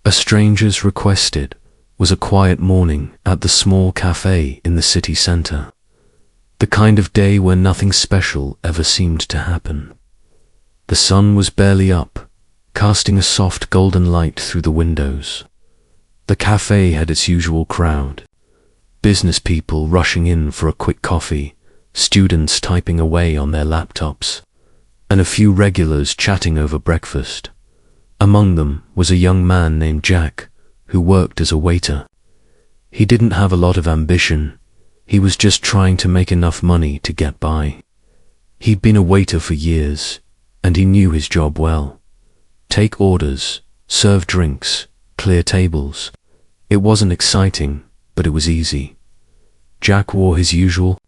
A stranger's requested was a quiet morning at the small cafe in the city center. The kind of day where nothing special ever seemed to happen. The sun was barely up, casting a soft golden light through the windows. The cafe had its usual crowd. Business people rushing in for a quick coffee, students typing away on their laptops, and a few regulars chatting over breakfast. Among them was a young man named Jack, who worked as a waiter. He didn't have a lot of ambition. He was just trying to make enough money to get by. He'd been a waiter for years, and he knew his job well. Take orders, serve drinks, clear tables. It wasn't exciting, but it was easy. Jack wore his usual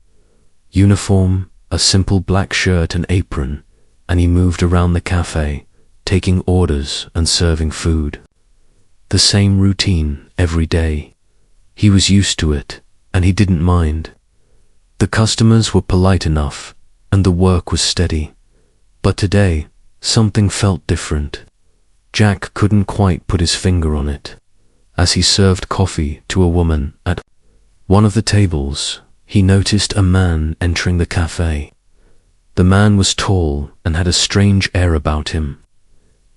uniform, a simple black shirt and apron, and he moved around the cafe, taking orders and serving food. The same routine every day. He was used to it, and he didn't mind. The customers were polite enough, and the work was steady. But today, something felt different. Jack couldn't quite put his finger on it. As he served coffee to a woman at one of the tables, he noticed a man entering the cafe. The man was tall and had a strange air about him.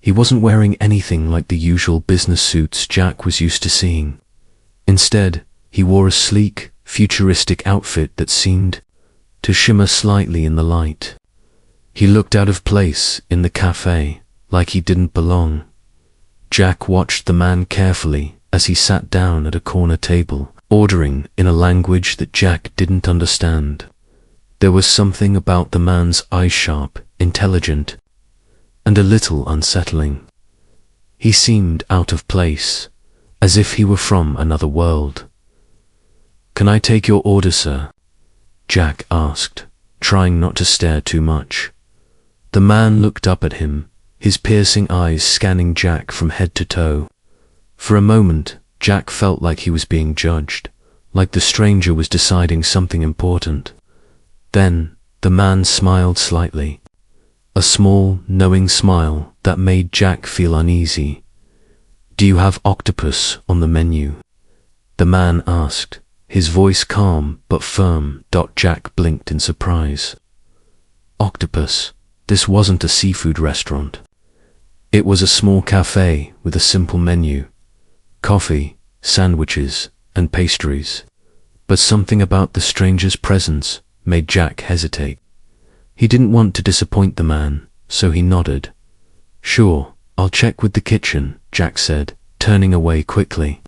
He wasn't wearing anything like the usual business suits Jack was used to seeing. Instead, he wore a sleek, futuristic outfit that seemed to shimmer slightly in the light. He looked out of place in the cafe, like he didn't belong. Jack watched the man carefully as he sat down at a corner table, ordering in a language that Jack didn't understand. There was something about the man's eyes, sharp, intelligent, and a little unsettling. He seemed out of place, as if he were from another world. "Can I take your order, sir?" Jack asked, trying not to stare too much. The man looked up at him, his piercing eyes scanning Jack from head to toe. For a moment, Jack felt like he was being judged, like the stranger was deciding something important. Then, the man smiled slightly. A small, knowing smile that made Jack feel uneasy. "Do you have octopus on the menu?" the man asked, his voice calm but firm. Jack blinked in surprise. Octopus? This wasn't a seafood restaurant. It was a small cafe with a simple menu. Coffee, sandwiches, and pastries. But something about the stranger's presence made Jack hesitate. He didn't want to disappoint the man, so he nodded. "Sure, I'll check with the kitchen," Jack said, turning away quickly.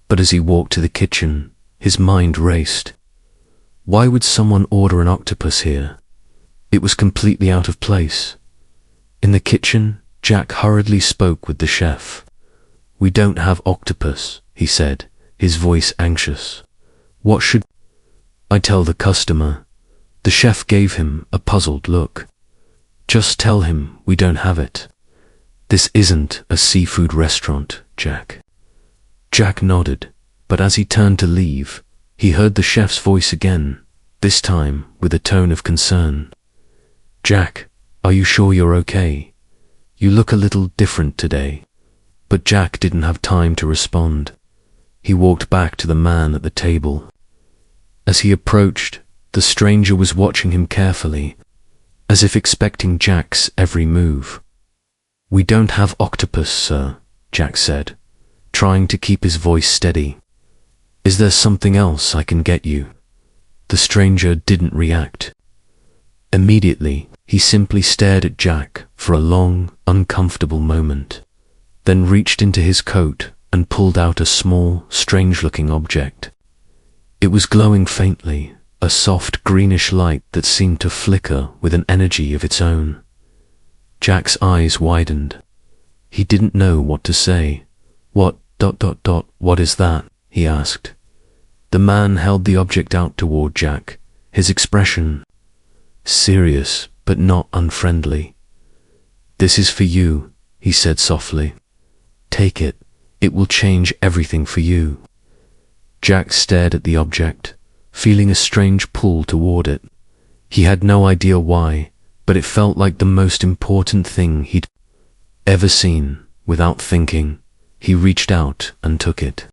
But as he walked to the kitchen, his mind raced. Why would someone order an octopus here? It was completely out of place. In the kitchen, Jack hurriedly spoke with the chef. "We don't have octopus," he said, his voice anxious. "What should I tell the customer?" The chef gave him a puzzled look. "Just tell him we don't have it. This isn't a seafood restaurant, Jack." Jack nodded, but as he turned to leave, he heard the chef's voice again, this time with a tone of concern. "Jack, are you sure you're okay? You look a little different today." But Jack didn't have time to respond. He walked back to the man at the table. As he approached, the stranger was watching him carefully, as if expecting Jack's every move. "We don't have octopus, sir," Jack said, trying to keep his voice steady. "Is there something else I can get you?" The stranger didn't react. Immediately, he simply stared at Jack for a long, uncomfortable moment, then reached into his coat and pulled out a small, strange-looking object. It was glowing faintly, a soft greenish light that seemed to flicker with an energy of its own. Jack's eyes widened. He didn't know what to say. What is that?" he asked. The man held the object out toward Jack, his expression serious but not unfriendly. "This is for you," he said softly. "Take it. It will change everything for you." Jack stared at the object, feeling a strange pull toward it. He had no idea why, but it felt like the most important thing he'd ever seen. Without thinking, He reached out and took it.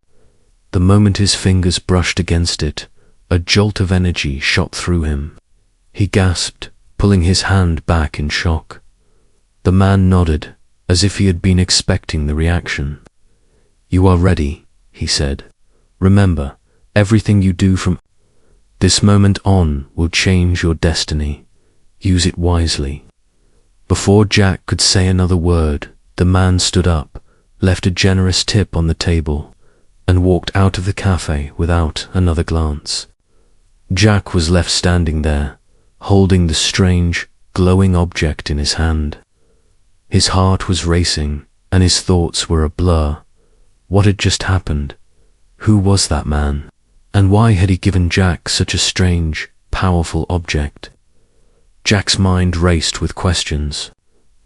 The moment his fingers brushed against it, a jolt of energy shot through him. He gasped, pulling his hand back in shock. The man nodded, as if he had been expecting the reaction. "You are ready," he said. "Remember, everything you do from this moment on will change your destiny. Use it wisely." Before Jack could say another word, the man stood up, left a generous tip on the table, and walked out of the cafe without another glance. Jack was left standing there, holding the strange, glowing object in his hand. His heart was racing, and his thoughts were a blur. What had just happened? Who was that man? And why had he given Jack such a strange, powerful object? Jack's mind raced with questions,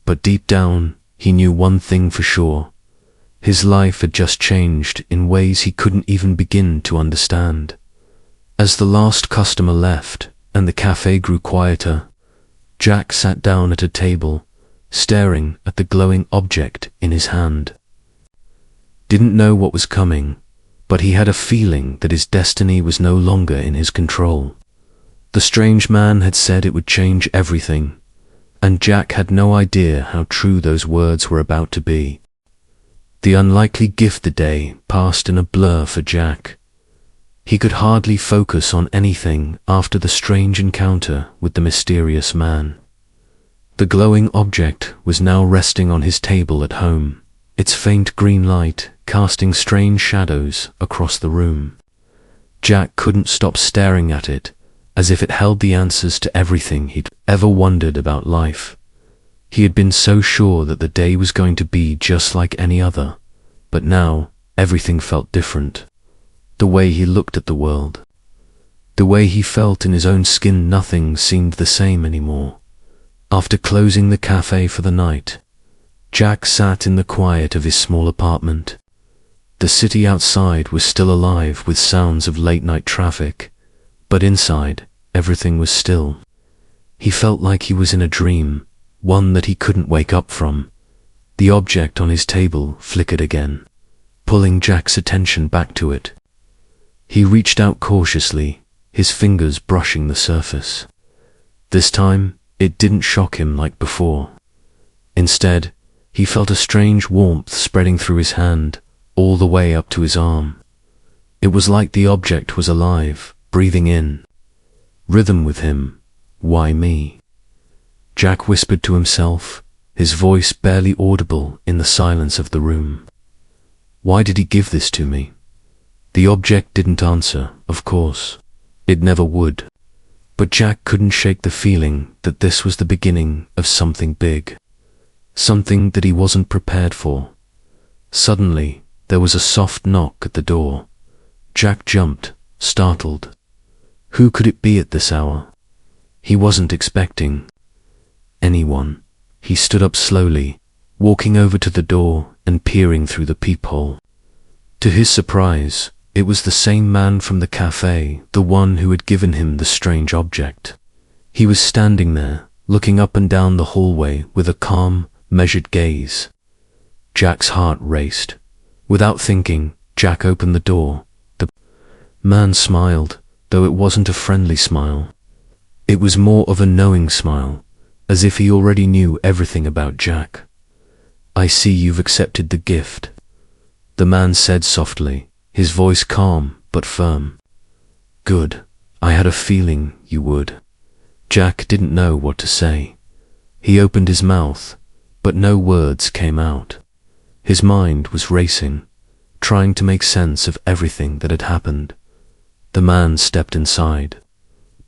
but deep down, he knew one thing for sure. His life had just changed in ways he couldn't even begin to understand. As the last customer left and the cafe grew quieter, Jack sat down at a table, staring at the glowing object in his hand. Didn't know what was coming, but he had a feeling that his destiny was no longer in his control. The strange man had said it would change everything, and Jack had no idea how true those words were about to be. The unlikely gift the day passed in a blur for Jack. He could hardly focus on anything after the strange encounter with the mysterious man. The glowing object was now resting on his table at home, its faint green light casting strange shadows across the room. Jack couldn't stop staring at it, as if it held the answers to everything he'd ever wondered about life. He had been so sure that the day was going to be just like any other, but now everything felt different. The way he looked at the world, the way he felt in his own skin, nothing seemed the same anymore. After closing the cafe for the night, Jack sat in the quiet of his small apartment. The city outside was still alive with sounds of late-night traffic, but inside, everything was still. He felt like he was in a dream, one that he couldn't wake up from. The object on his table flickered again, pulling Jack's attention back to it. He reached out cautiously, his fingers brushing the surface. This time, it didn't shock him like before. Instead, he felt a strange warmth spreading through his hand, all the way up to his arm. It was like the object was alive, breathing in. Rhythm with him. Why me? Jack whispered to himself, his voice barely audible in the silence of the room. Why did he give this to me? The object didn't answer, of course. It never would. But Jack couldn't shake the feeling that this was the beginning of something big. Something that he wasn't prepared for. Suddenly, there was a soft knock at the door. Jack jumped, startled. Who could it be at this hour? He wasn't expecting anyone. He stood up slowly, walking over to the door and peering through the peephole. To his surprise, it was the same man from the cafe, the one who had given him the strange object. He was standing there, looking up and down the hallway with a calm, measured gaze. Jack's heart raced. Without thinking, Jack opened the door. The man smiled, though it wasn't a friendly smile. It was more of a knowing smile, as if he already knew everything about Jack. "I see you've accepted the gift," the man said softly, his voice calm but firm. "Good. I had a feeling you would." Jack didn't know what to say. He opened his mouth, but no words came out. His mind was racing, trying to make sense of everything that had happened. The man stepped inside,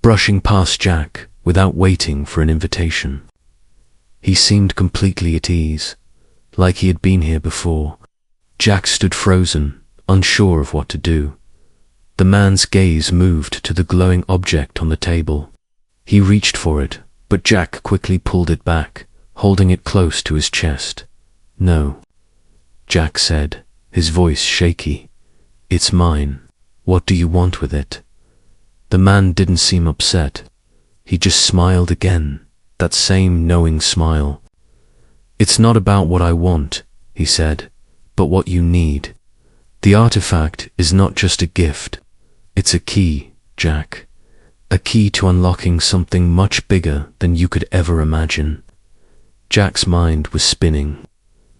brushing past Jack without waiting for an invitation. He seemed completely at ease, like he had been here before. Jack stood frozen, unsure of what to do. The man's gaze moved to the glowing object on the table. He reached for it, but Jack quickly pulled it back, holding it close to his chest. "No," Jack said, his voice shaky. "It's mine. What do you want with it?" The man didn't seem upset. He just smiled again, that same knowing smile. "It's not about what I want," he said. but what you need. The artifact is not just a gift. It's a key, Jack. A key to unlocking something much bigger than you could ever imagine. Jack's mind was spinning.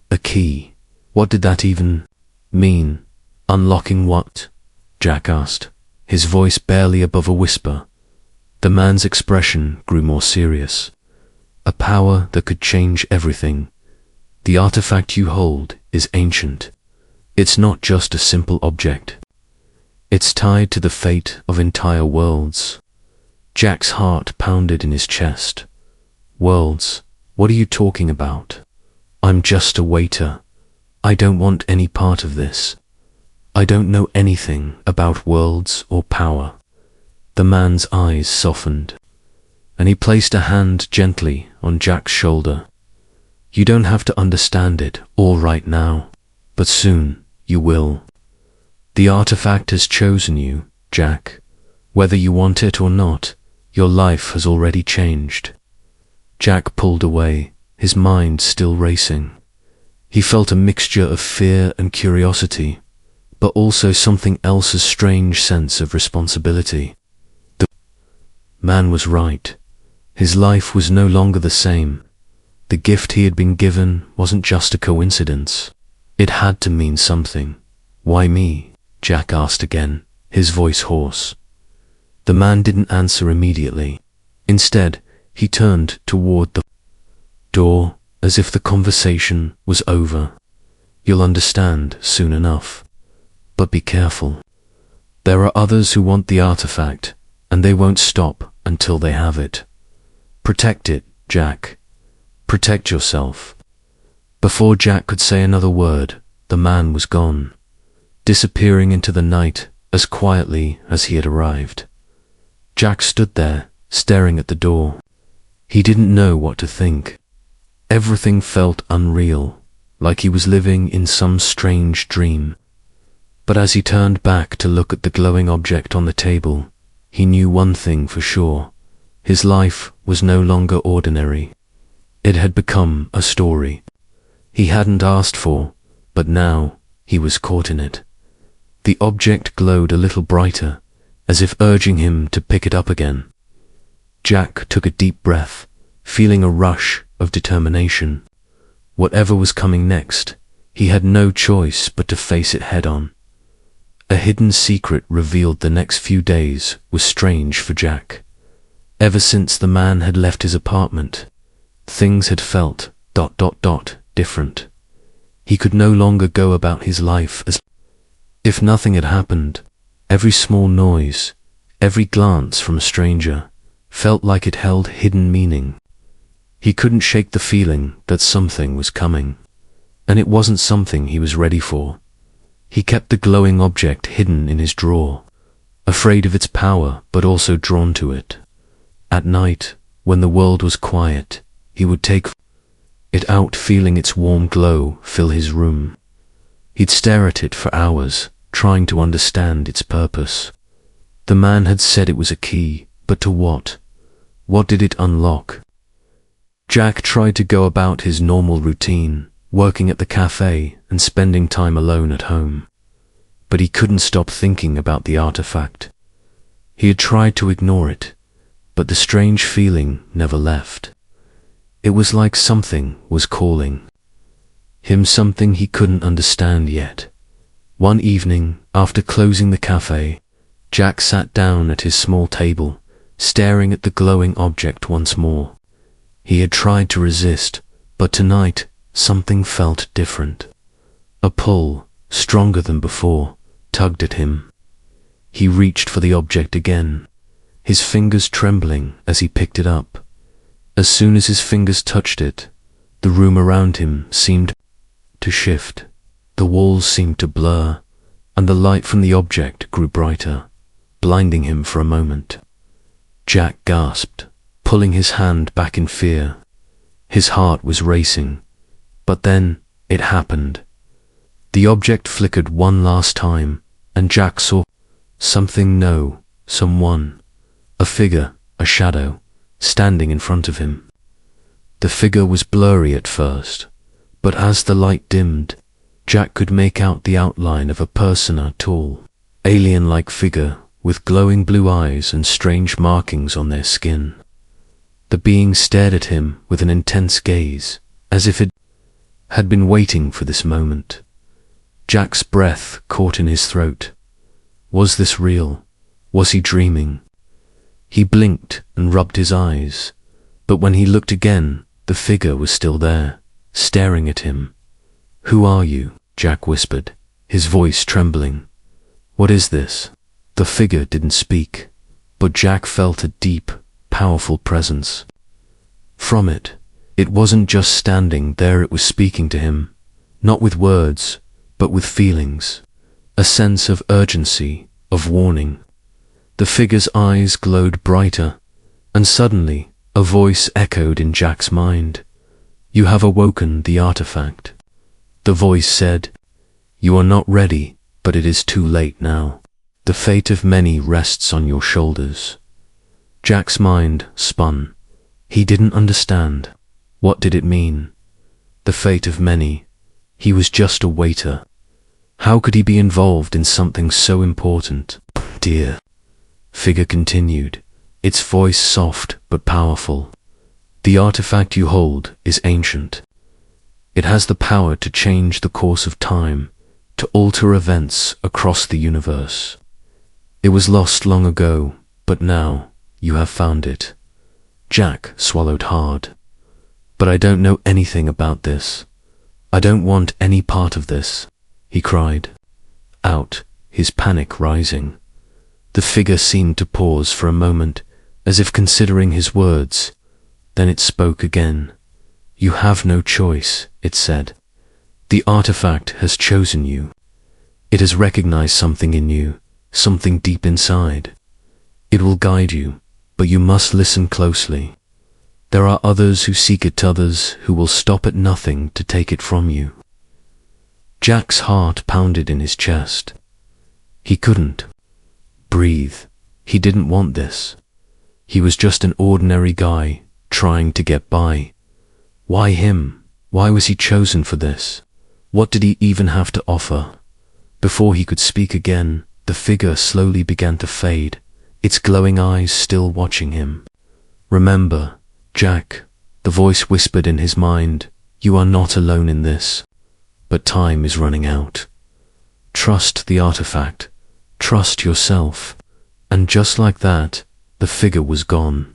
A key. What did that even mean? Unlocking what? Jack asked, his voice barely above a whisper. The man's expression grew more serious. A power that could change everything. The artifact you hold is ancient. It's not just a simple object. It's tied to the fate of entire worlds. Jack's heart pounded in his chest. Worlds? What are you talking about? I'm just a waiter. I don't want any part of this. I don't know anything about worlds or power. The man's eyes softened, and he placed a hand gently on Jack's shoulder. You don't have to understand it all right now, but soon you will. The artifact has chosen you, Jack. Whether you want it or not, your life has already changed. Jack pulled away, his mind still racing. He felt a mixture of fear and curiosity, but also something else, a strange sense of responsibility. The man was right. His life was no longer the same. The gift he had been given wasn't just a coincidence. It had to mean something. Why me? Jack asked again, his voice hoarse. The man didn't answer immediately. Instead, he turned toward the door, as if the conversation was over. You'll understand soon enough. But be careful. There are others who want the artifact, and they won't stop until they have it. Protect it, Jack. Protect yourself. Before Jack could say another word, the man was gone, disappearing into the night as quietly as he had arrived. Jack stood there, staring at the door. He didn't know what to think. Everything felt unreal, like he was living in some strange dream. But as he turned back to look at the glowing object on the table, he knew one thing for sure. His life was no longer ordinary. It had become a story he hadn't asked for, but now he was caught in it. The object glowed a little brighter, as if urging him to pick it up again. Jack took a deep breath, feeling a rush of determination. Whatever was coming next, he had no choice but to face it head-on. A hidden secret revealed the next few days was strange for Jack. Ever since the man had left his apartment, things had felt ... different. He could no longer go about his life as if nothing had happened. Every small noise, every glance from a stranger, felt like it held hidden meaning. He couldn't shake the feeling that something was coming, and it wasn't something he was ready for. He kept the glowing object hidden in his drawer, afraid of its power but also drawn to it. At night, when the world was quiet, he would take it out, feeling its warm glow fill his room. He'd stare at it for hours, trying to understand its purpose. The man had said it was a key, but to what? What did it unlock? Jack tried to go about his normal routine, working at the cafe and spending time alone at home. But he couldn't stop thinking about the artifact. He had tried to ignore it, but the strange feeling never left. It was like something was calling him, something he couldn't understand yet. One evening, after closing the cafe, Jack sat down at his small table, staring at the glowing object once more. He had tried to resist, but tonight something felt different. A pull, stronger than before, tugged at him. He reached for the object again, his fingers trembling as he picked it up. As soon as his fingers touched it, the room around him seemed to shift. The walls seemed to blur, and the light from the object grew brighter, blinding him for a moment. Jack gasped, pulling his hand back in fear. His heart was racing, but then it happened. The object flickered one last time, and Jack saw something, no, someone, a figure, a shadow, standing in front of him. The figure was blurry at first, but as the light dimmed, Jack could make out the outline of a person, a tall, alien-like figure with glowing blue eyes and strange markings on their skin. The being stared at him with an intense gaze, as if it had been waiting for this moment. Jack's breath caught in his throat. Was this real? Was he dreaming? He blinked and rubbed his eyes, but when he looked again, the figure was still there, staring at him. "Who are you?" Jack whispered, his voice trembling. "What is this?" The figure didn't speak, but Jack felt a deep, powerful presence. From it, it wasn't just standing there, it was speaking to him, not with words, but with feelings, a sense of urgency, of warning. The figure's eyes glowed brighter, and suddenly a voice echoed in Jack's mind. "You have awoken the artifact." The voice said, "You are not ready, but it is too late now. The fate of many rests on your shoulders." Jack's mind spun. He didn't understand. What did it mean? The fate of many. He was just a waiter. How could he be involved in something so important? "Dear," figure continued, its voice soft but powerful. "The artifact you hold is ancient. It has the power to change the course of time, to alter events across the universe. It was lost long ago, but now you have found it." Jack swallowed hard. "But I don't know anything about this. I don't want any part of this," he cried out, his panic rising. The figure seemed to pause for a moment, as if considering his words. Then it spoke again. "You have no choice," it said. "The artifact has chosen you. It has recognized something in you, something deep inside. It will guide you, but you must listen closely. There are others who seek it, others who will stop at nothing to take it from you." Jack's heart pounded in his chest. He couldn't breathe. He didn't want this. He was just an ordinary guy trying to get by. Why him? Why was he chosen for this? What did he even have to offer? Before he could speak again, the figure slowly began to fade, its glowing eyes still watching him. "Remember, Jack," the voice whispered in his mind, "you are not alone in this. But time is running out. Trust the artifact. Trust yourself." And just like that, the figure was gone.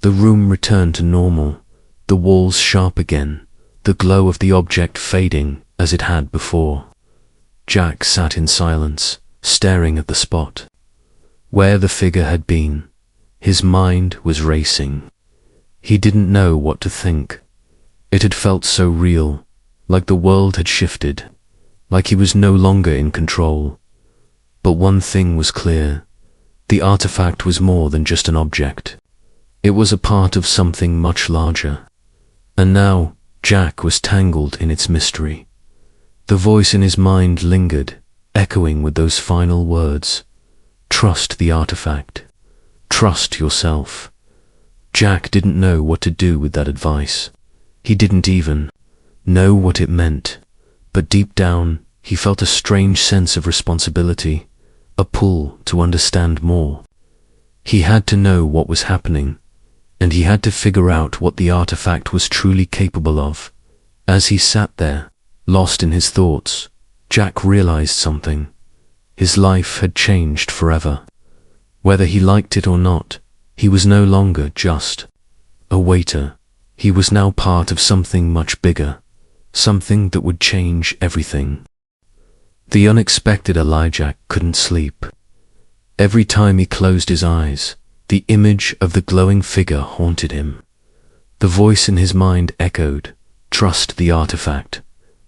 The room returned to normal, the walls sharp again, the glow of the object fading as it had before. Jack sat in silence, staring at the spot where the figure had been. His mind was racing. He didn't know what to think. It had felt so real, like the world had shifted, like he was no longer in control. But one thing was clear. The artifact was more than just an object. It was a part of something much larger. And now Jack was tangled in its mystery. The voice in his mind lingered, echoing with those final words. "Trust the artifact. Trust yourself." Jack didn't know what to do with that advice. He didn't even know what it meant, but deep down he felt a strange sense of responsibility, a pull to understand more. He had to know what was happening, and he had to figure out what the artifact was truly capable of. As he sat there, lost in his thoughts, Jack realized something. His life had changed forever. Whether he liked it or not, he was no longer just a waiter. He was now part of something much bigger, something that would change everything. The unexpected Elijah couldn't sleep. Every time he closed his eyes, the image of the glowing figure haunted him. The voice in his mind echoed, "Trust the artifact.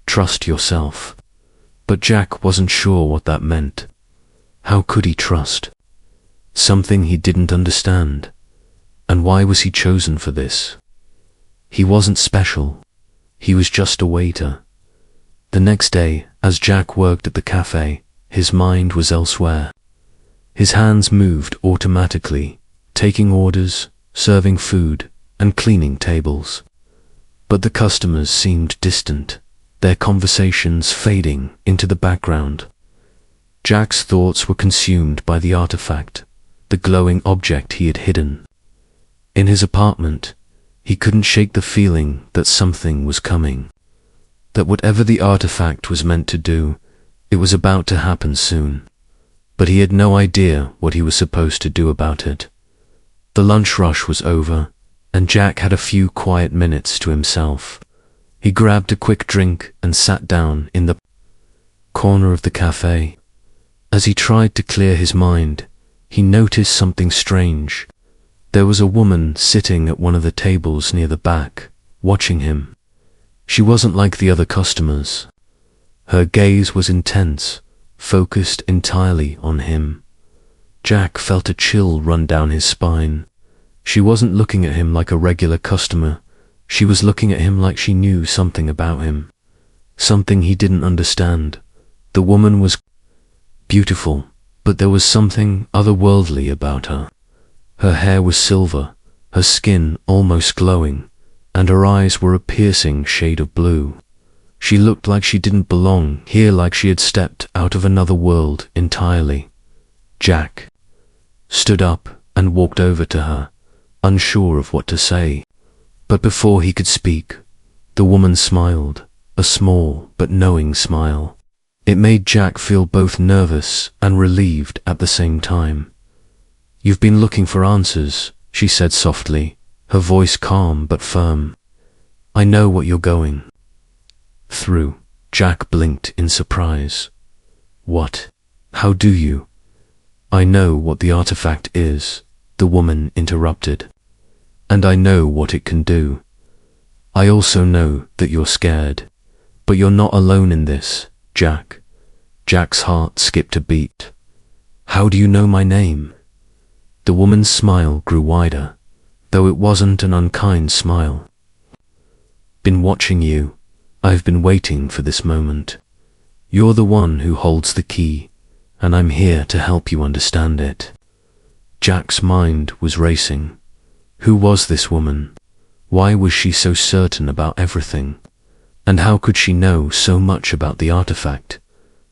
Trust yourself." But Jack wasn't sure what that meant. How could he trust something he didn't understand? And why was he chosen for this? He wasn't special. He was just a waiter. The next day, as Jack worked at the cafe, his mind was elsewhere. His hands moved automatically, taking orders, serving food, and cleaning tables. But the customers seemed distant. their conversations fading into the background. Jack's thoughts were consumed by the artifact, the glowing object he had hidden. In his apartment, he couldn't shake the feeling that something was coming, that whatever the artifact was meant to do, it was about to happen soon. But he had no idea what he was supposed to do about it. The lunch rush was over, and Jack had a few quiet minutes to himself. He grabbed a quick drink and sat down in the corner of the cafe. As he tried to clear his mind, he noticed something strange. There was a woman sitting at one of the tables near the back, watching him. She wasn't like the other customers. Her gaze was intense, focused entirely on him. Jack felt a chill run down his spine. She wasn't looking at him like a regular customer. She was looking at him like she knew something about him, something he didn't understand. The woman was beautiful, but there was something otherworldly about her. Her hair was silver, her skin almost glowing, and her eyes were a piercing shade of blue. She looked like she didn't belong here, like she had stepped out of another world entirely. Jack stood up and walked over to her, unsure of what to say. But before he could speak, the woman smiled, a small but knowing smile. It made Jack feel both nervous and relieved at the same time. "You've been looking for answers," she said softly, her voice calm but firm. "I know what you're going through." Jack blinked in surprise. "What? How do you?" "I know what the artifact is," the woman interrupted. "And I know what it can do. I also know that you're scared. But you're not alone in this, Jack." Jack's heart skipped a beat. "How do you know my name?" The woman's smile grew wider, though it wasn't an unkind smile. "Been watching you. I've been waiting for this moment. You're the one who holds the key, and I'm here to help you understand it." Jack's mind was racing. Who was this woman? Why was she so certain about everything? And how could she know so much about the artifact?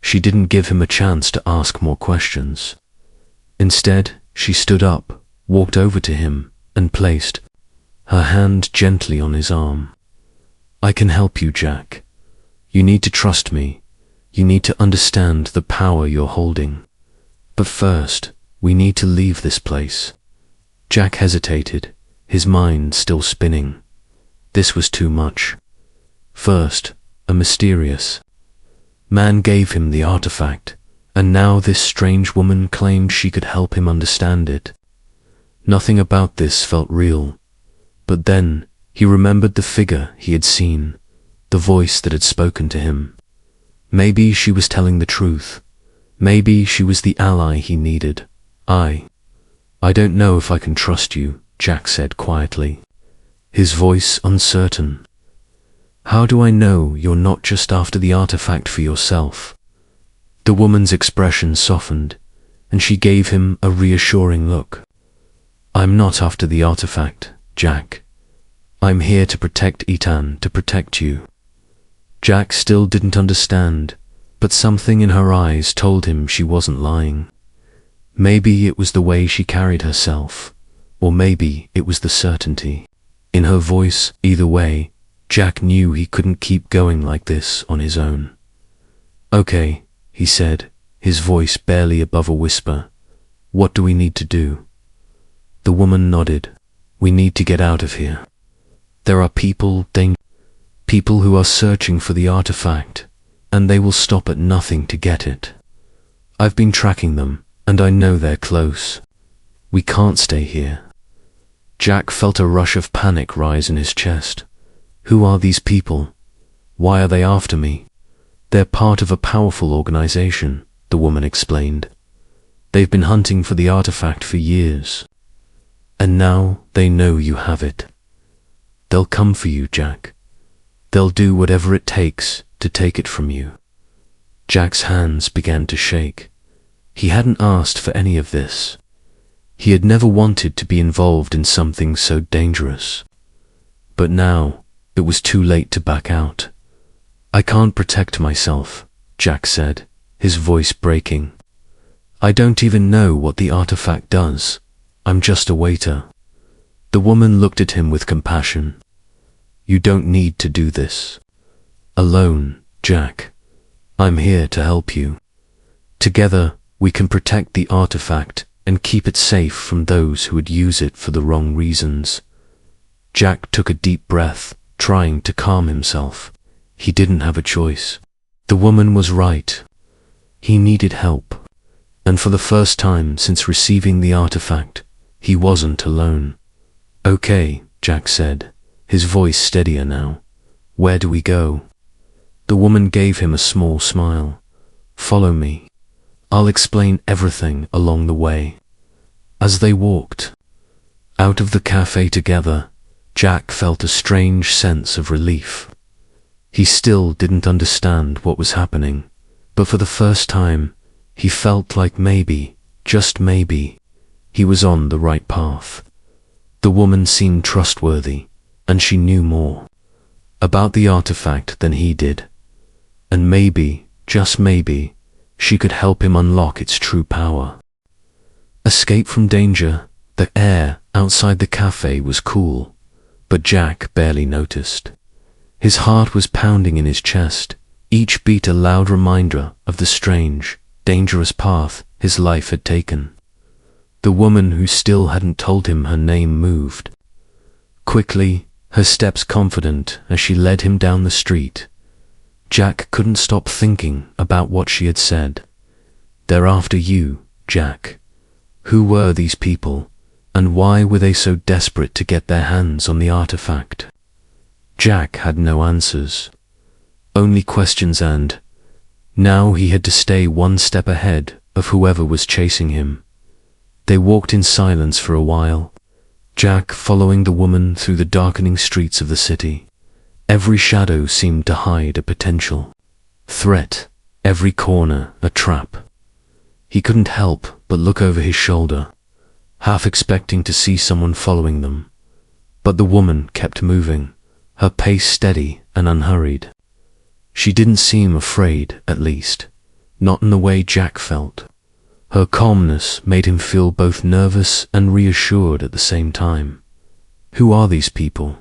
She didn't give him a chance to ask more questions. Instead, she stood up, walked over to him, and placed her hand gently on his arm. "I can help you, Jack. You need to trust me. You need to understand the power you're holding. But first, we need to leave this place." Jack hesitated, his mind still spinning. This was too much. First, a mysterious man gave him the artifact, and now this strange woman claimed she could help him understand it. Nothing about this felt real. But then, he remembered the figure he had seen, the voice that had spoken to him. Maybe she was telling the truth. Maybe she was the ally he needed. I don't know if I can trust you," Jack said quietly, his voice uncertain. "How do I know you're not just after the artifact for yourself?" The woman's expression softened, and she gave him a reassuring look. "I'm not after the artifact, Jack. I'm here to protect Ethan, to protect you." Jack still didn't understand, but something in her eyes told him she wasn't lying. Maybe it was the way she carried herself, or maybe it was the certainty in her voice. Either way, Jack knew he couldn't keep going like this on his own. "Okay," he said, his voice barely above a whisper. "What do we need to do?" The woman nodded. "We need to get out of here. There are people who are searching for the artifact, and they will stop at nothing to get it. I've been tracking them, and I know they're close. We can't stay here." Jack felt a rush of panic rise in his chest. Who are these people? Why are they after me? "They're part of a powerful organization," the woman explained. "They've been hunting for the artifact for years. And now they know you have it. They'll come for you, Jack. They'll do whatever it takes to take it from you." Jack's hands began to shake. He hadn't asked for any of this. He had never wanted to be involved in something so dangerous. But now, it was too late to back out. I can't protect myself, Jack said, his voice breaking. I don't even know what the artifact does. I'm just a waiter. The woman looked at him with compassion. You don't need to do this alone, Jack. I'm here to help you. Together, we can protect the artifact and keep it safe from those who would use it for the wrong reasons. Jack took a deep breath, trying to calm himself. He didn't have a choice. The woman was right. He needed help. And for the first time since receiving the artifact, he wasn't alone. Okay, Jack said, his voice steadier now. Where do we go? The woman gave him a small smile. Follow me. I'll explain everything along the way. As they walked out of the cafe together, Jack felt a strange sense of relief. He still didn't understand what was happening, but for the first time, he felt like maybe, just maybe, he was on the right path. The woman seemed trustworthy, and she knew more about the artifact than he did. And maybe, just maybe, she could help him unlock its true power. Escape from danger. The air outside the cafe was cool, but Jack barely noticed. His heart was pounding in his chest, each beat a loud reminder of the strange, dangerous path his life had taken. The woman who still hadn't told him her name moved quickly, her steps confident as she led him down the street. Jack couldn't stop thinking about what she had said. They're after you, Jack. Who were these people, and why were they so desperate to get their hands on the artifact? Jack had no answers, only questions, and now he had to stay one step ahead of whoever was chasing him. They walked in silence for a while, Jack following the woman through the darkening streets of the city. Every shadow seemed to hide a potential threat, every corner a trap. He couldn't help but look over his shoulder, half expecting to see someone following them. But the woman kept moving, her pace steady and unhurried. She didn't seem afraid, at least, not in the way Jack felt. Her calmness made him feel both nervous and reassured at the same time. Who are these people?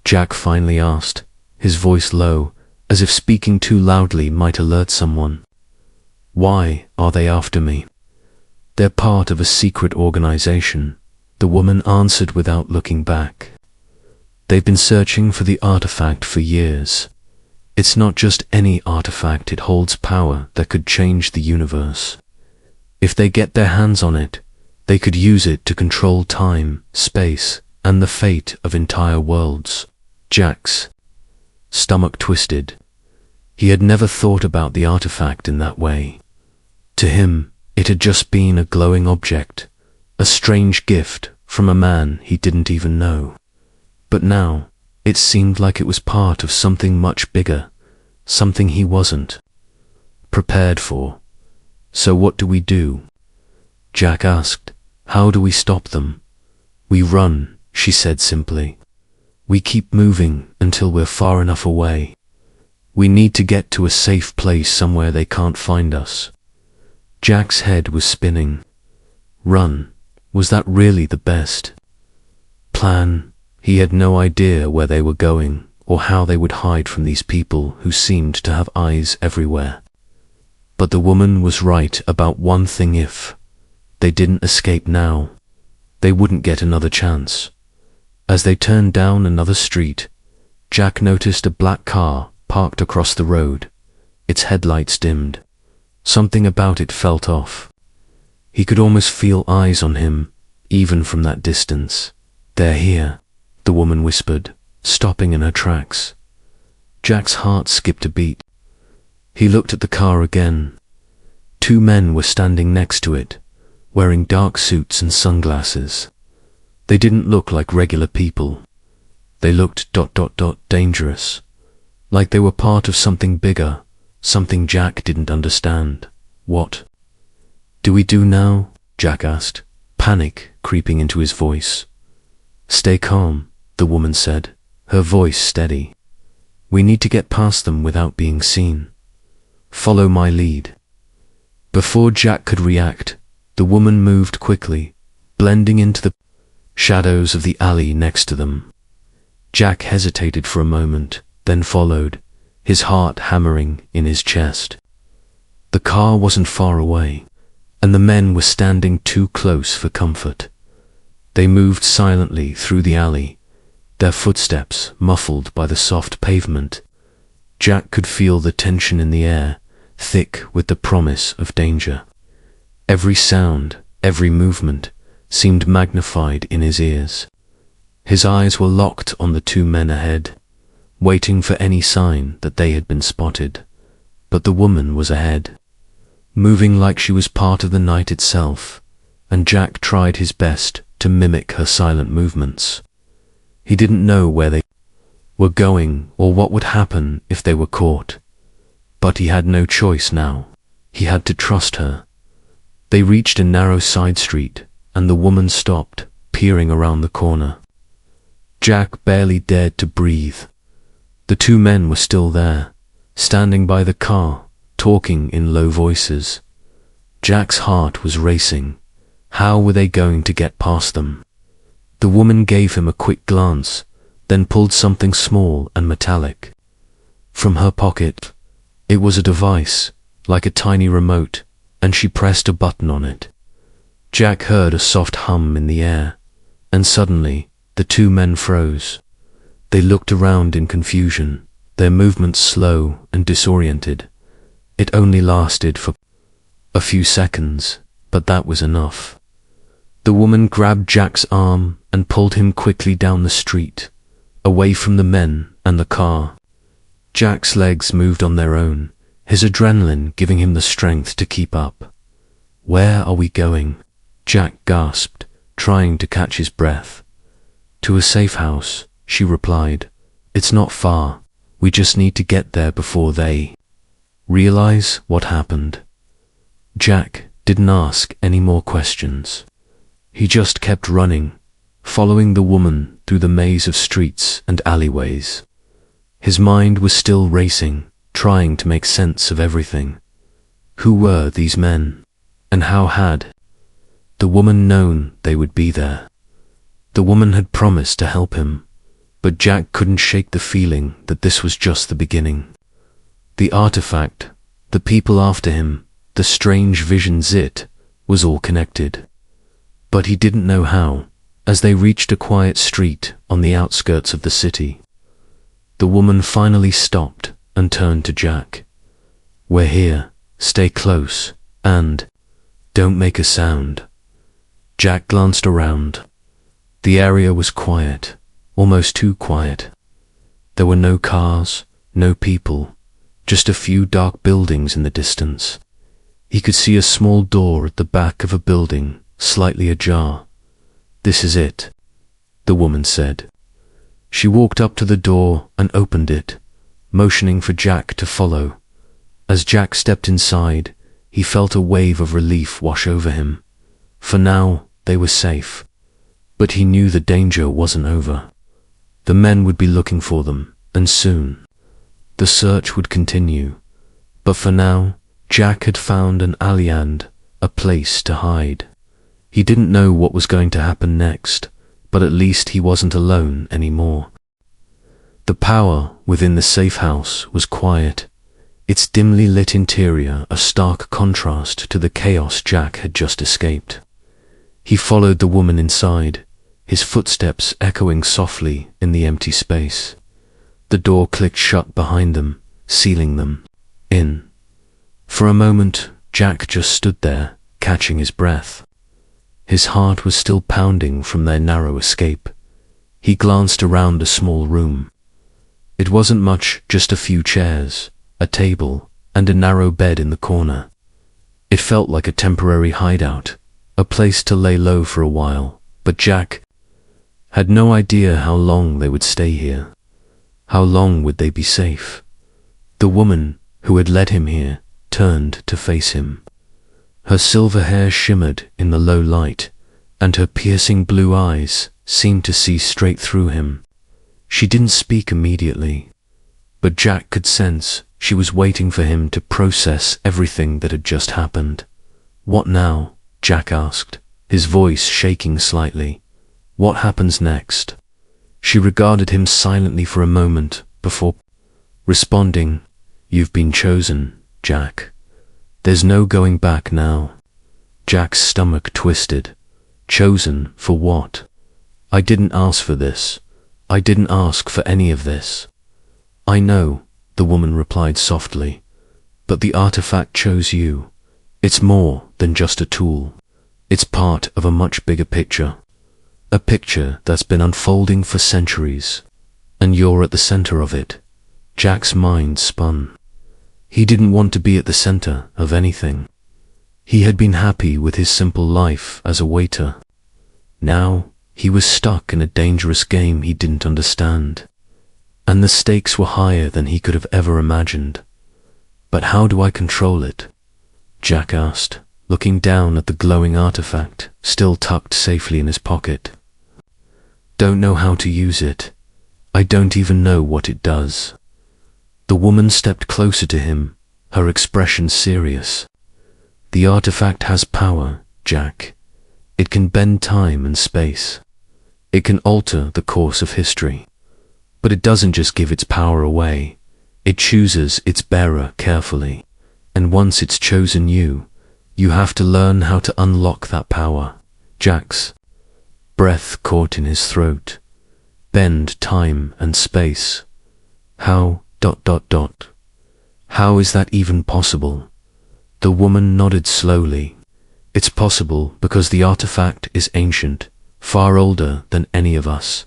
Jack finally asked, his voice low, as if speaking too loudly might alert someone. Why are they after me? They're part of a secret organization, the woman answered without looking back. They've been searching for the artifact for years. It's not just any artifact, it holds power that could change the universe. If they get their hands on it, they could use it to control time, space, and the fate of entire worlds. Jack's stomach twisted. He had never thought about the artifact in that way. To him, it had just been a glowing object, a strange gift from a man he didn't even know. But now, it seemed like it was part of something much bigger, something he wasn't prepared for. So what do we do? Jack asked. How do we stop them? We run, she said simply. We keep moving until we're far enough away. We need to get to a safe place somewhere they can't find us. Jack's head was spinning. Run. Was that really the best plan? He had no idea where they were going or how they would hide from these people who seemed to have eyes everywhere. But the woman was right about one thing: if they didn't escape now, they wouldn't get another chance. As they turned down another street, Jack noticed a black car parked across the road, its headlights dimmed. Something about it felt off. He could almost feel eyes on him, even from that distance. They're here, the woman whispered, stopping in her tracks. Jack's heart skipped a beat. He looked at the car again. Two men were standing next to it, wearing dark suits and sunglasses. They didn't look like regular people. They looked dangerous, like they were part of something bigger, something Jack didn't understand. What do we do now? Jack asked, panic creeping into his voice. Stay calm, the woman said, her voice steady. We need to get past them without being seen. Follow my lead." Before Jack could react, the woman moved quickly, blending into the shadows of the alley next to them. Jack hesitated for a moment, then followed, his heart hammering in his chest. The car wasn't far away, and the men were standing too close for comfort. They moved silently through the alley, their footsteps muffled by the soft pavement. Jack could feel the tension in the air, thick with the promise of danger. Every sound, every movement, seemed magnified in his ears. His eyes were locked on the two men ahead, waiting for any sign that they had been spotted. But the woman was ahead, moving like she was part of the night itself, and Jack tried his best to mimic her silent movements. He didn't know where they were going or what would happen if they were caught. But he had no choice now. He had to trust her. They reached a narrow side street, and the woman stopped, peering around the corner. Jack barely dared to breathe. The two men were still there, standing by the car, talking in low voices. Jack's heart was racing. How were they going to get past them? The woman gave him a quick glance, then pulled something small and metallic from her pocket. It was a device, like a tiny remote, and she pressed a button on it. Jack heard a soft hum in the air, and suddenly the two men froze. They looked around in confusion, their movements slow and disoriented. It only lasted for a few seconds, but that was enough. The woman grabbed Jack's arm and pulled him quickly down the street, away from the men and the car. Jack's legs moved on their own, his adrenaline giving him the strength to keep up. "Where are we going?" Jack gasped, trying to catch his breath. "To a safe house," she replied. "It's not far. We just need to get there before they realize what happened." Jack didn't ask any more questions. He just kept running, following the woman through the maze of streets and alleyways. His mind was still racing, trying to make sense of everything. Who were these men? And how had the woman known they would be there? The woman had promised to help him, but Jack couldn't shake the feeling that this was just the beginning. The artifact, the people after him, the strange visions, it was all connected. But he didn't know how. As they reached a quiet street on the outskirts of the city, the woman finally stopped and turned to Jack. "We're here. Stay close, and don't make a sound." Jack glanced around. The area was quiet, almost too quiet. There were no cars, no people, just a few dark buildings in the distance. He could see a small door at the back of a building, slightly ajar. "This is it," the woman said. She walked up to the door and opened it, motioning for Jack to follow. As Jack stepped inside, he felt a wave of relief wash over him. For now, they were safe. But he knew the danger wasn't over. The men would be looking for them, and soon. The search would continue. But for now, Jack had found an alley and a place to hide. He didn't know what was going to happen next, but at least he wasn't alone anymore. The power within the safe house was quiet, its dimly lit interior a stark contrast to the chaos Jack had just escaped. He followed the woman inside, his footsteps echoing softly in the empty space. The door clicked shut behind them, sealing them in. For a moment, Jack just stood there, catching his breath. His heart was still pounding from their narrow escape. He glanced around a small room. It wasn't much, just a few chairs, a table, and a narrow bed in the corner. It felt like a temporary hideout, a place to lay low for a while, but Jack had no idea how long they would stay here. How long would they be safe? The woman who had led him here turned to face him. Her silver hair shimmered in the low light, and her piercing blue eyes seemed to see straight through him. She didn't speak immediately, But Jack could sense she was waiting for him to process everything that had just happened. "What now?" Jack asked, his voice shaking slightly. "What happens next?" She regarded him silently for a moment before responding, "You've been chosen, Jack. There's no going back now." Jack's stomach twisted. Chosen for what? "I didn't ask for this. I didn't ask for any of this." "I know," the woman replied softly, "but the artifact chose you. It's more than just a tool. It's part of a much bigger picture. A picture that's been unfolding for centuries. And you're at the center of it." Jack's mind spun. He didn't want to be at the center of anything. He had been happy with his simple life as a waiter. Now he was stuck in a dangerous game he didn't understand. And the stakes were higher than he could have ever imagined. "But how do I control it?" Jack asked, looking down at the glowing artifact, still tucked safely in his pocket. "Don't know how to use it. I don't even know what it does." The woman stepped closer to him, her expression serious. "The artifact has power, Jack. It can bend time and space. It can alter the course of history. But it doesn't just give its power away. It chooses its bearer carefully. And once it's chosen you, you have to learn how to unlock that power." Jack's breath caught in his throat. "Bend time and space. How ... How is that even possible?" The woman nodded slowly. "It's possible because the artifact is ancient, far older than any of us.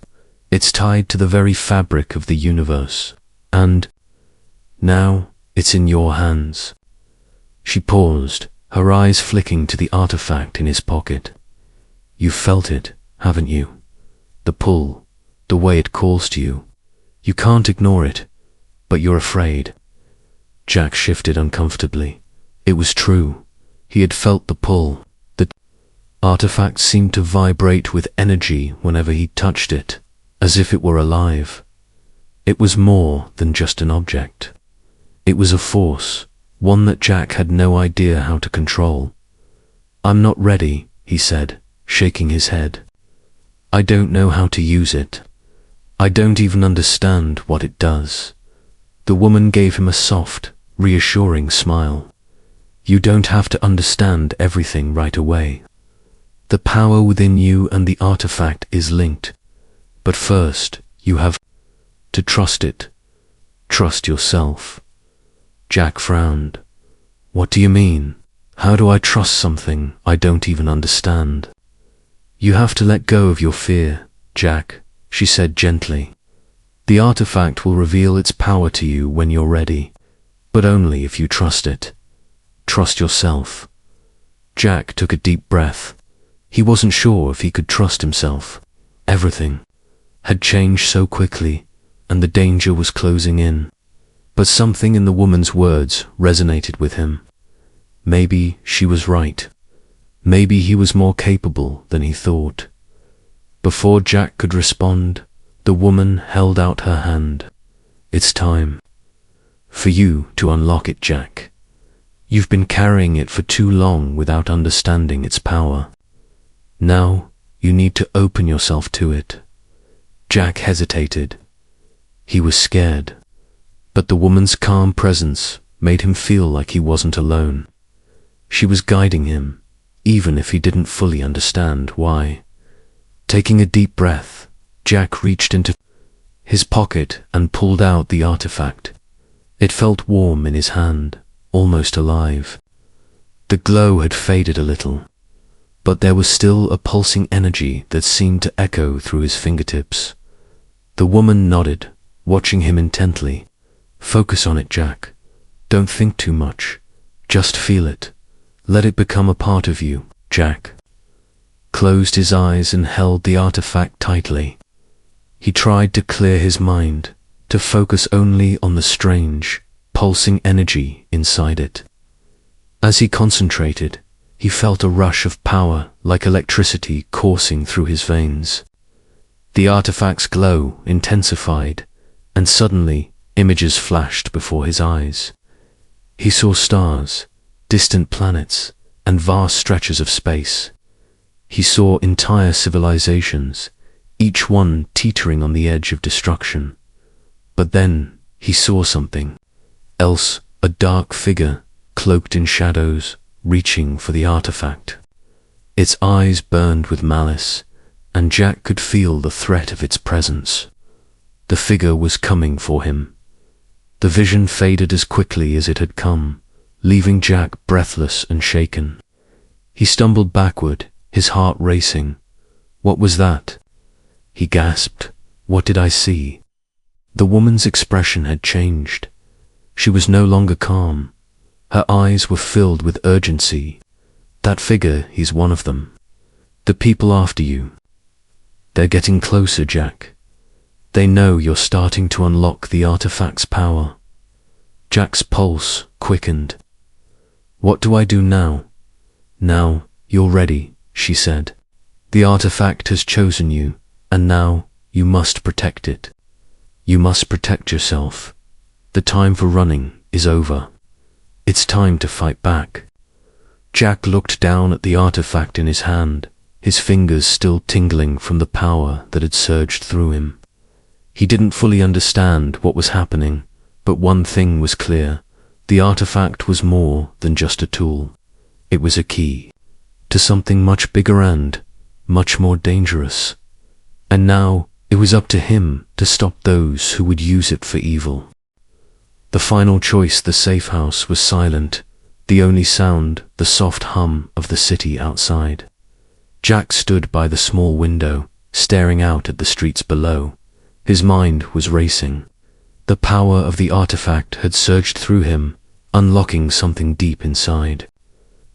It's tied to the very fabric of the universe. And now it's in your hands." She paused, her eyes flicking to the artifact in his pocket. "You've felt it, haven't you? The pull, the way it calls to you. You can't ignore it, but you're afraid." Jack shifted uncomfortably. It was true. He had felt the pull. The artifact seemed to vibrate with energy whenever he touched it, as if it were alive. It was more than just an object. It was a force, one that Jack had no idea how to control. "I'm not ready," he said, shaking his head. "I don't know how to use it. I don't even understand what it does." The woman gave him a soft, reassuring smile. "You don't have to understand everything right away. The power within you and the artifact is linked. But first, you have to trust it. Trust yourself." Jack frowned. "What do you mean? How do I trust something I don't even understand?" "You have to let go of your fear, Jack," she said gently. "The artifact will reveal its power to you when you're ready, but only if you trust it. Trust yourself." Jack took a deep breath. He wasn't sure if he could trust himself. Everything had changed so quickly, and the danger was closing in. But something in the woman's words resonated with him. Maybe she was right. Maybe he was more capable than he thought. Before Jack could respond, the woman held out her hand. "It's time for you to unlock it, Jack. You've been carrying it for too long without understanding its power. Now you need to open yourself to it." Jack hesitated. He was scared, but the woman's calm presence made him feel like he wasn't alone. She was guiding him, even if he didn't fully understand why. Taking a deep breath, Jack reached into his pocket and pulled out the artifact. It felt warm in his hand, almost alive. The glow had faded a little, but there was still a pulsing energy that seemed to echo through his fingertips. The woman nodded, watching him intently. "Focus on it, Jack. Don't think too much. Just feel it. Let it become a part of you." Jack closed his eyes and held the artifact tightly. He tried to clear his mind, to focus only on the strange, pulsing energy inside it. As he concentrated, he felt a rush of power like electricity coursing through his veins. The artifact's glow intensified, and suddenly Images flashed before his eyes. He saw stars, distant planets, and vast stretches of space. He saw entire civilizations, each one teetering on the edge of destruction. But then he saw something else, a dark figure, cloaked in shadows, reaching for the artifact. Its eyes burned with malice, and Jack could feel the threat of its presence. The figure was coming for him. The vision faded as quickly as it had come, leaving Jack breathless and shaken. He stumbled backward, his heart racing. What was that? He gasped. What did I see? The woman's expression had changed. She was no longer calm. Her eyes were filled with urgency. That figure, he's one of them. The people after you. They're getting closer, Jack. They know you're starting to unlock the artifact's power. Jack's pulse quickened. What do I do now? Now, you're ready, she said. The artifact has chosen you, and now you must protect it. You must protect yourself. The time for running is over. It's time to fight back. Jack looked down at the artifact in his hand, his fingers still tingling from the power that had surged through him. He didn't fully understand what was happening, but one thing was clear. The artifact was more than just a tool. It was a key to something much bigger and much more dangerous. And now it was up to him to stop those who would use it for evil. The final choice, the safe house, was silent, the only sound, the soft hum of the city outside. Jack stood by the small window, staring out at the streets below. His mind was racing. The power of the artifact had surged through him, unlocking something deep inside.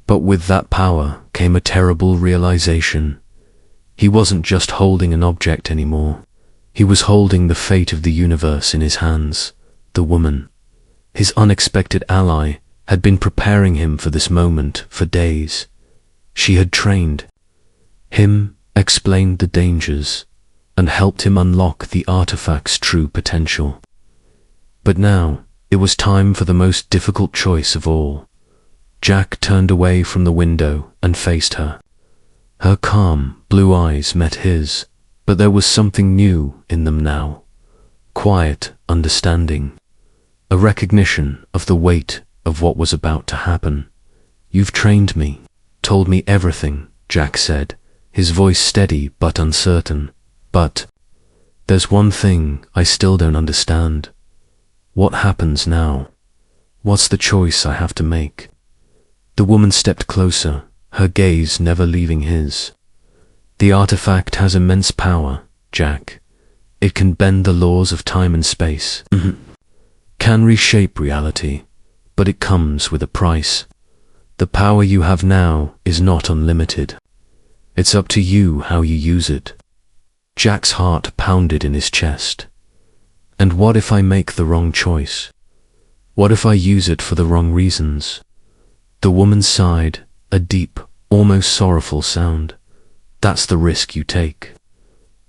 But with that power came a terrible realization. He wasn't just holding an object anymore. He was holding the fate of the universe in his hands. The woman, his unexpected ally, had been preparing him for this moment for days. She had trained him, explained the dangers, and helped him unlock the artifact's true potential. But now, it was time for the most difficult choice of all. Jack turned away from the window and faced her. Her calm, blue eyes met his, but there was something new in them now. Quiet understanding. A recognition of the weight of what was about to happen. You've trained me, told me everything, Jack said, his voice steady but uncertain. But there's one thing I still don't understand. What happens now? What's the choice I have to make? The woman stepped closer, her gaze never leaving his. The artifact has immense power, Jack. It can bend the laws of time and space. Can reshape reality, but it comes with a price. The power you have now is not unlimited. It's up to you how you use it. Jack's heart pounded in his chest. And what if I make the wrong choice? What if I use it for the wrong reasons? The woman sighed, a deep, almost sorrowful sound. That's the risk you take.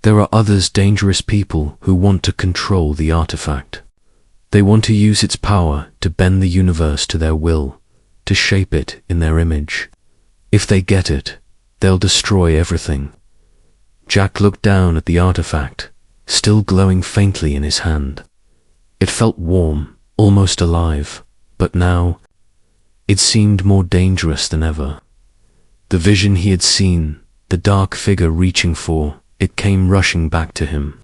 There are others, dangerous people who want to control the artifact. They want to use its power to bend the universe to their will, to shape it in their image. If they get it, they'll destroy everything. Jack looked down at the artifact, still glowing faintly in his hand. It felt warm, almost alive, but now it seemed more dangerous than ever. The vision he had seen, the dark figure reaching for it, came rushing back to him.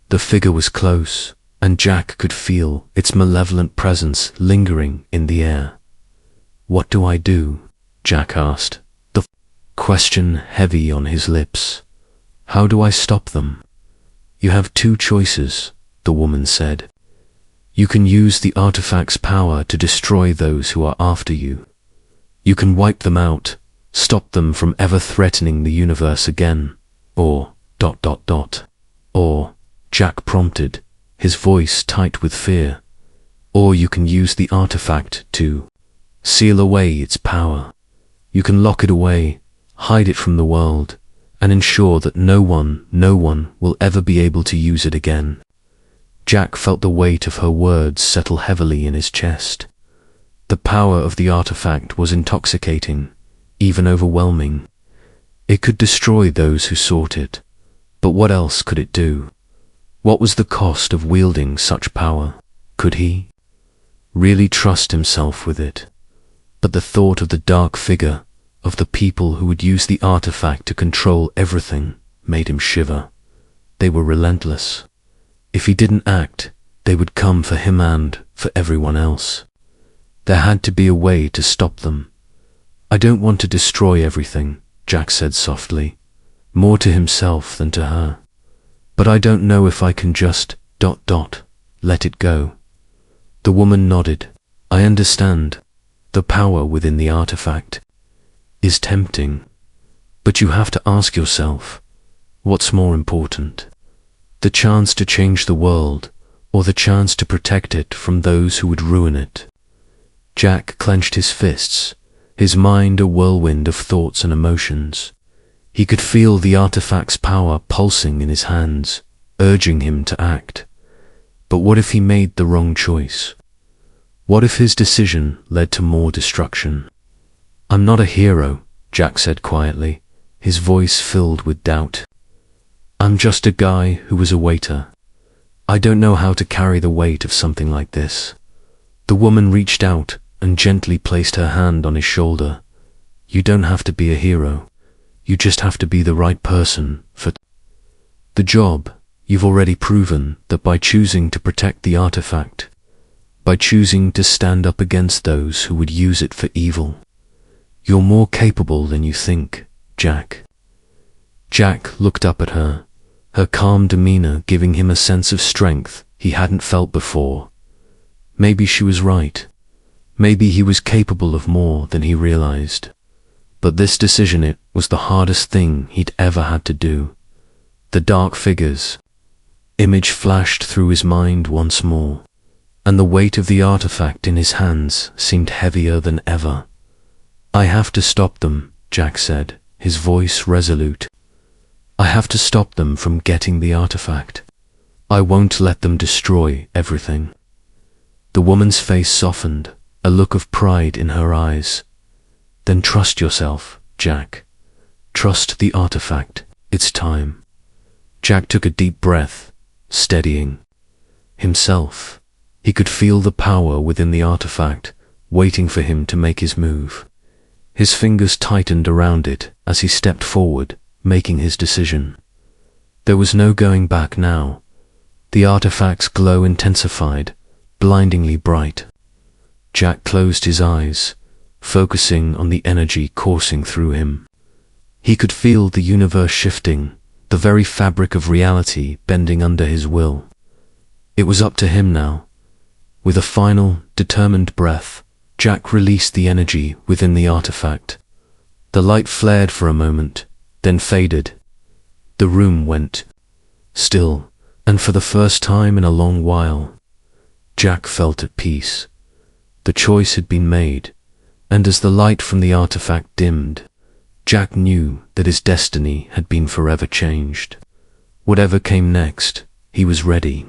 The figure was close, and Jack could feel its malevolent presence lingering in the air. What do I do? Jack asked, the question heavy on his lips. How do I stop them? You have two choices, the woman said. You can use the artifact's power to destroy those who are after you. You can wipe them out, stop them from ever threatening the universe again, or ... Or, Jack prompted, his voice tight with fear. Or you can use the artifact to seal away its power. You can lock it away, hide it from the world, and ensure that no one will ever be able to use it again. Jack felt the weight of her words settle heavily in his chest. The power of the artifact was intoxicating, even overwhelming. It could destroy those who sought it, but what else could it do? What was the cost of wielding such power? Could he really trust himself with it? But the thought of the dark figure, of the people who would use the artifact to control everything, made him shiver. They were relentless. If he didn't act, they would come for him and for everyone else. There had to be a way to stop them. I don't want to destroy everything, Jack said softly, more to himself than to her. But I don't know if I can just ... let it go. The woman nodded. I understand. The power within the artifact is tempting. But you have to ask yourself, what's more important? The chance to change the world, or the chance to protect it from those who would ruin it? Jack clenched his fists, his mind a whirlwind of thoughts and emotions. He could feel the artifact's power pulsing in his hands, urging him to act. But what if he made the wrong choice? What if his decision led to more destruction? I'm not a hero, Jack said quietly, his voice filled with doubt. I'm just a guy who was a waiter. I don't know how to carry the weight of something like this. The woman reached out and gently placed her hand on his shoulder. You don't have to be a hero. You just have to be the right person for the job. You've already proven that by choosing to protect the artifact, by choosing to stand up against those who would use it for evil, you're more capable than you think, Jack. Jack looked up at her, her calm demeanor giving him a sense of strength he hadn't felt before. Maybe she was right. Maybe he was capable of more than he realized. But this decision, it was the hardest thing he'd ever had to do. The dark figure's image flashed through his mind once more, and the weight of the artifact in his hands seemed heavier than ever. I have to stop them, Jack said, his voice resolute. I have to stop them from getting the artifact. I won't let them destroy everything. The woman's face softened, a look of pride in her eyes. Then trust yourself, Jack. Trust the artifact. It's time. Jack took a deep breath, steadying himself. He could feel the power within the artifact, waiting for him to make his move. His fingers tightened around it as he stepped forward, making his decision. There was no going back now. The artifact's glow intensified, blindingly bright. Jack closed his eyes, focusing on the energy coursing through him. He could feel the universe shifting, the very fabric of reality bending under his will. It was up to him now. With a final, determined breath, Jack released the energy within the artifact. The light flared for a moment, then faded. The room went still, and for the first time in a long while, Jack felt at peace. The choice had been made, and as the light from the artifact dimmed, Jack knew that his destiny had been forever changed. Whatever came next, he was ready.